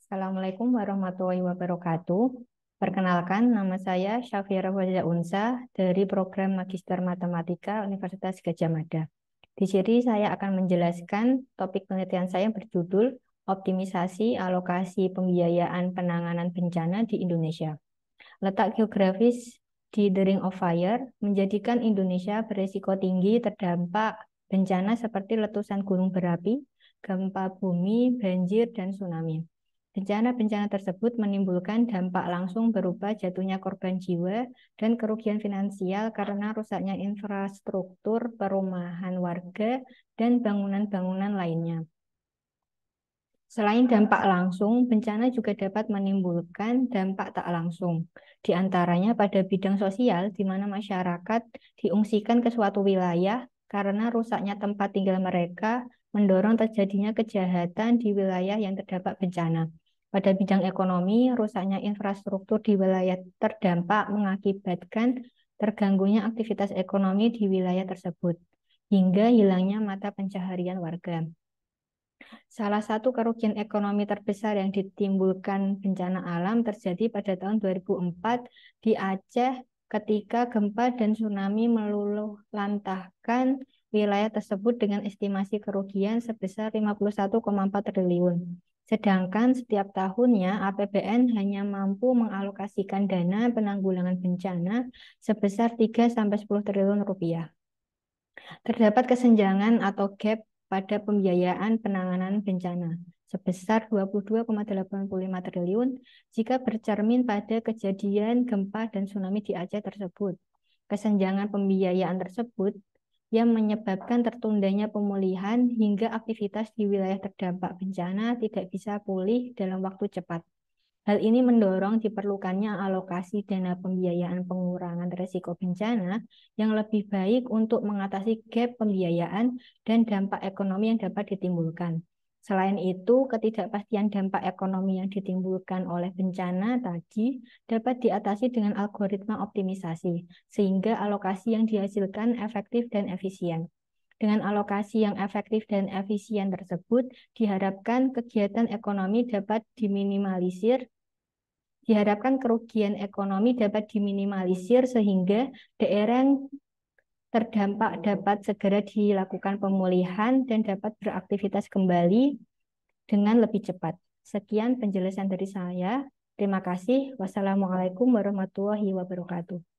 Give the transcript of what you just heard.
Assalamualaikum warahmatullahi wabarakatuh. Perkenalkan, nama saya Syafira Fauziah Unsa dari Program Magister Matematika Universitas Gadjah Mada. Di sini saya akan menjelaskan topik penelitian saya yang berjudul Optimisasi Alokasi Pembiayaan Penanganan Bencana di Indonesia. Letak geografis di The Ring of Fire menjadikan Indonesia beresiko tinggi terdampak bencana seperti letusan gunung berapi, gempa bumi, banjir, dan tsunami. Bencana-bencana tersebut menimbulkan dampak langsung berupa jatuhnya korban jiwa dan kerugian finansial karena rusaknya infrastruktur perumahan warga dan bangunan-bangunan lainnya. Selain dampak langsung, bencana juga dapat menimbulkan dampak tak langsung. Di antaranya pada bidang sosial, di mana masyarakat diungsikan ke suatu wilayah karena rusaknya tempat tinggal mereka mendorong terjadinya kejahatan di wilayah yang terdampak bencana. Pada bidang ekonomi, rusaknya infrastruktur di wilayah terdampak mengakibatkan terganggunya aktivitas ekonomi di wilayah tersebut, hingga hilangnya mata pencaharian warga. Salah satu kerugian ekonomi terbesar yang ditimbulkan bencana alam terjadi pada tahun 2004 di Aceh ketika gempa dan tsunami meluluhlantahkan wilayah tersebut dengan estimasi kerugian sebesar 51,4 triliun. Sedangkan setiap tahunnya APBN hanya mampu mengalokasikan dana penanggulangan bencana sebesar 3-10 triliun rupiah. Terdapat kesenjangan atau gap pada pembiayaan penanganan bencana sebesar 22,85 triliun jika bercermin pada kejadian gempa dan tsunami di Aceh tersebut. Kesenjangan pembiayaan tersebut yang menyebabkan tertundanya pemulihan hingga aktivitas di wilayah terdampak bencana tidak bisa pulih dalam waktu cepat. Hal ini mendorong diperlukannya alokasi dana pembiayaan pengurangan risiko bencana yang lebih baik untuk mengatasi gap pembiayaan dan dampak ekonomi yang dapat ditimbulkan. Selain itu, ketidakpastian dampak ekonomi yang ditimbulkan oleh bencana tadi dapat diatasi dengan algoritma optimisasi, sehingga alokasi yang dihasilkan efektif dan efisien. Dengan alokasi yang efektif dan efisien tersebut, diharapkan kegiatan ekonomi dapat diharapkan kerugian ekonomi dapat diminimalisir sehingga daerah yang terdampak dapat segera dilakukan pemulihan dan dapat beraktivitas kembali dengan lebih cepat. Sekian penjelasan dari saya. Terima kasih. Wassalamualaikum warahmatullahi wabarakatuh.